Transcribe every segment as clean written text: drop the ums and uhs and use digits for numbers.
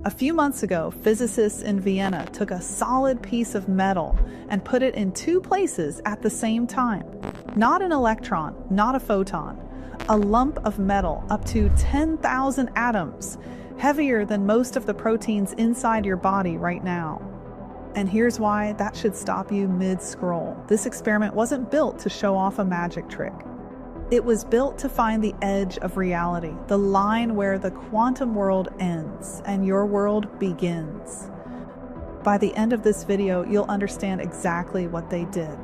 A few months ago, physicists in Vienna took a solid piece of metal and put it in two places at the same time. Not an electron, not a photon. A lump of metal up to 10,000 atoms, heavier than most of the proteins inside your body right now. And here's why that should stop you mid-scroll. This experiment wasn't built to show off a magic trick. It was built to find the edge of reality, the line where the quantum world ends and your world begins. By the end of this video, you'll understand exactly what they did,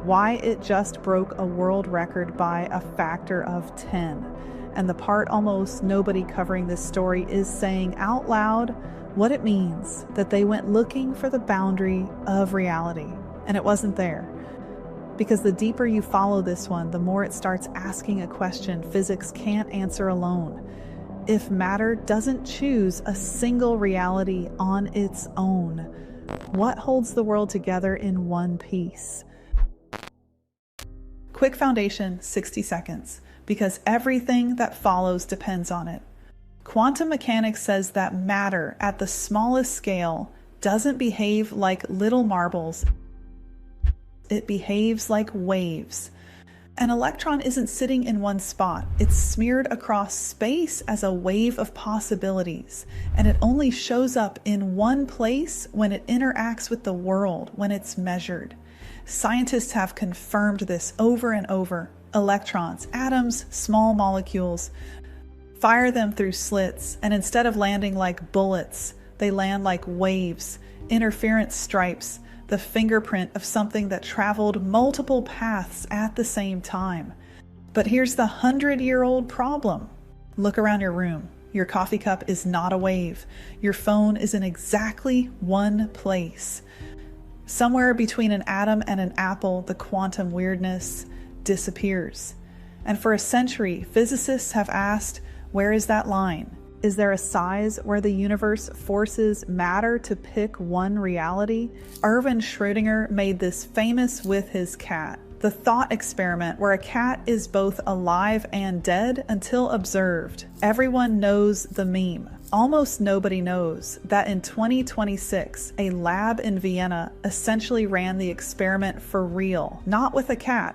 why it just broke a world record by a factor of 10, and the part almost nobody covering this story is saying out loud what it means that they went looking for the boundary of reality, and it wasn't there. Because the deeper you follow this one, the more it starts asking a question physics can't answer alone. If matter doesn't choose a single reality on its own, what holds the world together in one piece? Quick foundation, 60 seconds, because everything that follows depends on it. Quantum mechanics says that matter at the smallest scale doesn't behave like little marbles. It behaves like waves. An electron isn't sitting in one spot. It's smeared across space as a wave of possibilities, and it only shows up in one place when it interacts with the world, when it's measured. Scientists have confirmed this over and over. Electrons, atoms, small molecules. Fire them through slits, and instead of landing like bullets, they land like waves, interference stripes, the fingerprint of something that traveled multiple paths at the same time. But here's the 100-year-old problem. Look around your room. Your coffee cup is not a wave. Your phone is in exactly one place. Somewhere between an atom and an apple, the quantum weirdness disappears. And for a century, physicists have asked, where is that line? Is there a size where the universe forces matter to pick one reality? Erwin Schrödinger made this famous with his cat. The thought experiment where a cat is both alive and dead until observed. Everyone knows the meme. Almost nobody knows that in 2026, a lab in Vienna essentially ran the experiment for real, not with a cat,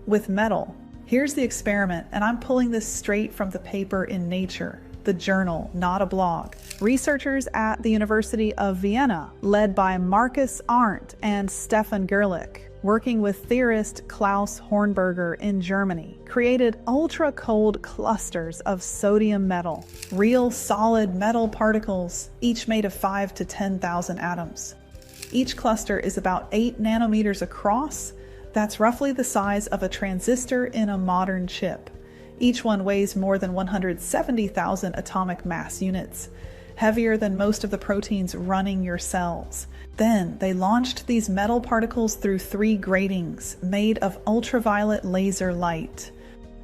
with metal. Here's the experiment, and I'm pulling this straight from the paper in Nature. The journal, not a blog. Researchers at the University of Vienna, led by Markus Arndt and Stefan Gerlich, working with theorist Klaus Hornberger in Germany, created ultra-cold clusters of sodium metal, real solid metal particles, each made of 5,000 to 10,000 atoms. Each cluster is about 8 nanometers across. That's roughly the size of a transistor in a modern chip. Each one weighs more than 170,000 atomic mass units, heavier than most of the proteins running your cells. Then they launched these metal particles through 3 gratings made of ultraviolet laser light.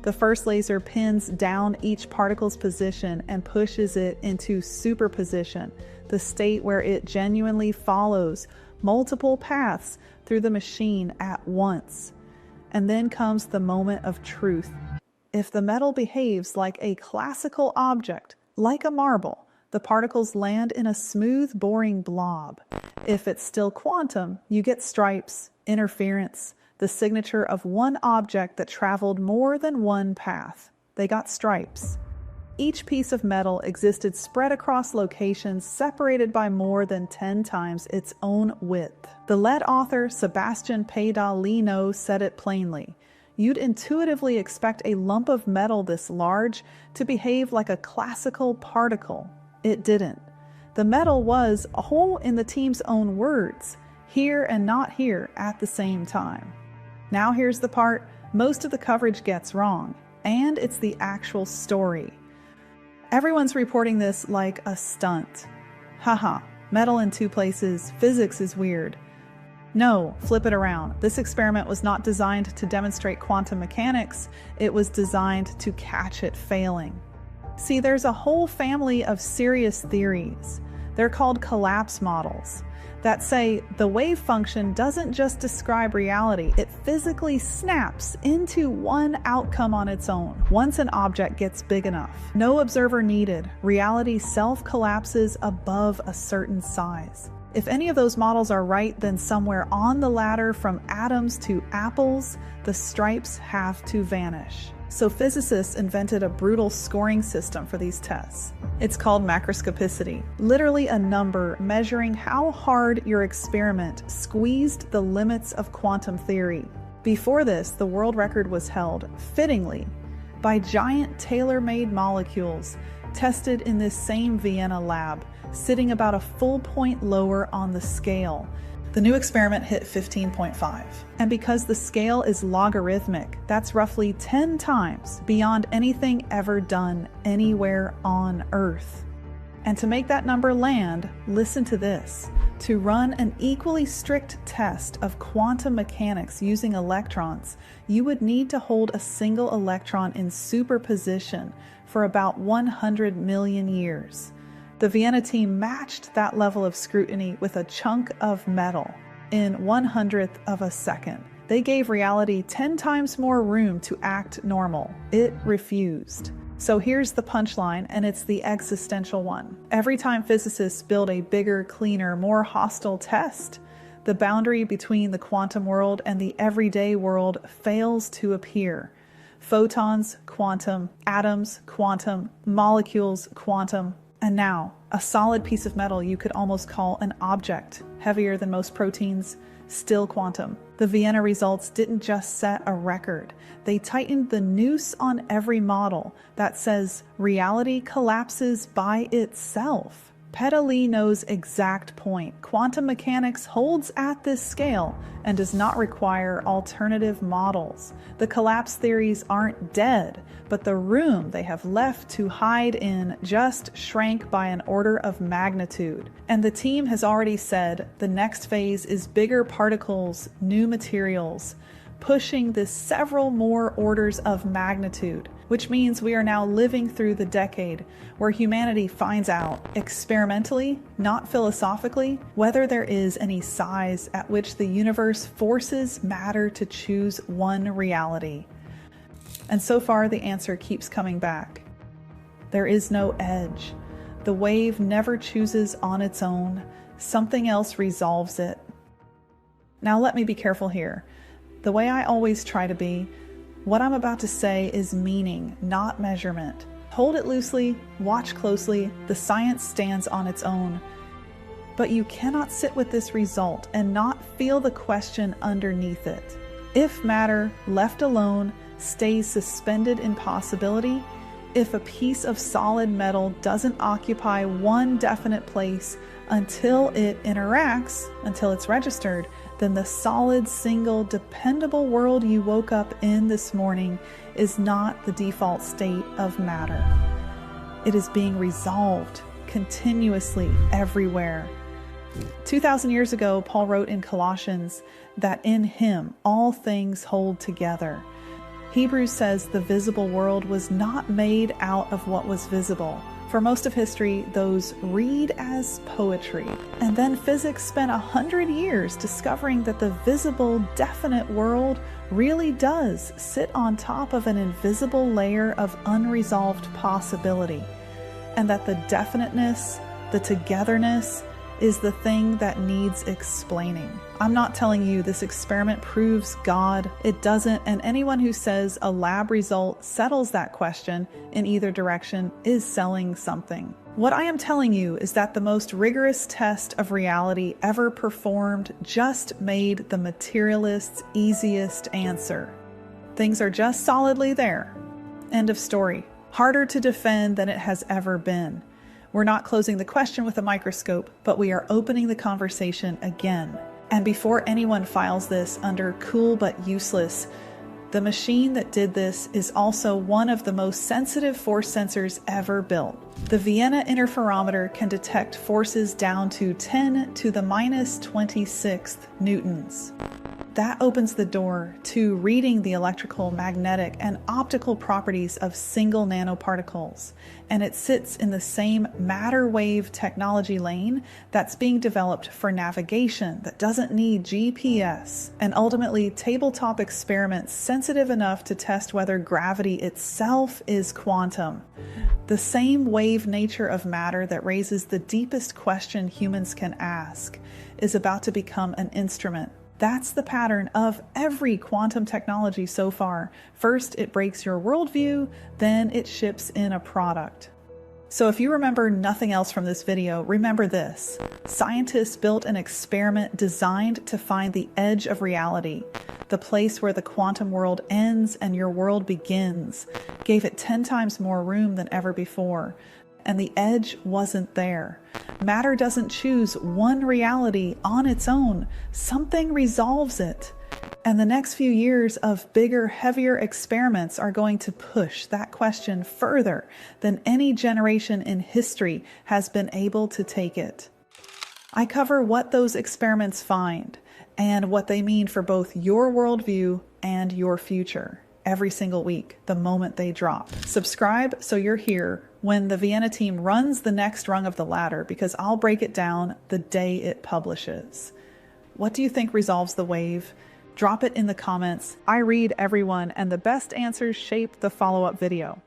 The first laser pins down each particle's position and pushes it into superposition, the state where it genuinely follows multiple paths through the machine at once. And then comes the moment of truth. If the metal behaves like a classical object, like a marble, the particles land in a smooth, boring blob. If it's still quantum, you get stripes, interference, the signature of one object that traveled more than one path. They got stripes. Each piece of metal existed spread across locations separated by more than 10 times its own width. The lead author Sebastian Pedalino said it plainly. You'd intuitively expect a lump of metal this large to behave like a classical particle. It didn't. The metal was a whole in the team's own words, here and not here at the same time. Now here's the part most of the coverage gets wrong, and it's the actual story. Everyone's reporting this like a stunt. Haha, metal in 2 places, physics is weird. No, flip it around. This experiment was not designed to demonstrate quantum mechanics. It was designed to catch it failing. See, there's a whole family of serious theories. They're called collapse models that say the wave function doesn't just describe reality, it physically snaps into one outcome on its own once an object gets big enough. No observer needed. Reality self-collapses above a certain size. If any of those models are right, then somewhere on the ladder from atoms to apples, the stripes have to vanish. So physicists invented a brutal scoring system for these tests. It's called macroscopicity, literally a number measuring how hard your experiment squeezed the limits of quantum theory. Before this, the world record was held, fittingly, by giant tailor-made molecules tested in this same Vienna lab, sitting about a full point lower on the scale. The new experiment hit 15.5. And because the scale is logarithmic, that's roughly 10 times beyond anything ever done anywhere on Earth. And to make that number land, listen to this. To run an equally strict test of quantum mechanics using electrons, you would need to hold a single electron in superposition for about 100 million years. The Vienna team matched that level of scrutiny with a chunk of metal in 1/100th of a second. They gave reality 10 times more room to act normal. It refused. So here's the punchline, and it's the existential one. Every time physicists build a bigger, cleaner, more hostile test, the boundary between the quantum world and the everyday world fails to appear. Photons, quantum, atoms, quantum, molecules, quantum. And now, a solid piece of metal you could almost call an object, heavier than most proteins, still quantum. The Vienna results didn't just set a record. They tightened the noose on every model that says reality collapses by itself. Petalino's exact point. Quantum mechanics holds at this scale and does not require alternative models. The collapse theories aren't dead, but the room they have left to hide in just shrank by an order of magnitude. And the team has already said the next phase is bigger particles, new materials, pushing this several more orders of magnitude, which means we are now living through the decade where humanity finds out, experimentally, not philosophically, whether there is any size at which the universe forces matter to choose one reality. And so far, the answer keeps coming back. There is no edge. The wave never chooses on its own. Something else resolves it. Now let me be careful here. The way I always try to be, what I'm about to say is meaning, not measurement. Hold it loosely, watch closely, the science stands on its own. But you cannot sit with this result and not feel the question underneath it. If matter, left alone, stays suspended in possibility, if a piece of solid metal doesn't occupy one definite place until it interacts, until it's registered, then the solid, single, dependable world you woke up in this morning is not the default state of matter. It is being resolved continuously everywhere. 2,000 years ago, Paul wrote in Colossians that in him all things hold together. Hebrews says the visible world was not made out of what was visible. For most of history, those read as poetry. And then physics spent 100 years discovering that the visible, definite world really does sit on top of an invisible layer of unresolved possibility. And that the definiteness, the togetherness, is the thing that needs explaining. I'm not telling you this experiment proves God. It doesn't, and anyone who says a lab result settles that question in either direction is selling something. What I am telling you is that the most rigorous test of reality ever performed just made the materialist's easiest answer. Things are just solidly there. End of story. Harder to defend than it has ever been. We're not closing the question with a microscope, but we are opening the conversation again. And before anyone files this under cool but useless, the machine that did this is also one of the most sensitive force sensors ever built. The Vienna interferometer can detect forces down to 10 to the minus 26th newtons. That opens the door to reading the electrical, magnetic, and optical properties of single nanoparticles, and it sits in the same matter wave technology lane that's being developed for navigation that doesn't need GPS, and ultimately tabletop experiments sensitive enough to test whether gravity itself is quantum. The same wave nature of matter that raises the deepest question humans can ask is about to become an instrument. That's the pattern of every quantum technology so far. First, it breaks your worldview, then it ships in a product. So if you remember nothing else from this video, remember this. Scientists built an experiment designed to find the edge of reality, the place where the quantum world ends and your world begins, gave it 10 times more room than ever before. And the edge wasn't there. Matter doesn't choose one reality on its own. Something resolves it. And the next few years of bigger, heavier experiments are going to push that question further than any generation in history has been able to take it. I cover what those experiments find and what they mean for both your worldview and your future every single week, the moment they drop. Subscribe so you're here when the Vienna team runs the next rung of the ladder, because I'll break it down the day it publishes. What do you think resolves the wave? Drop it in the comments. I read everyone, and the best answers shape the follow-up video.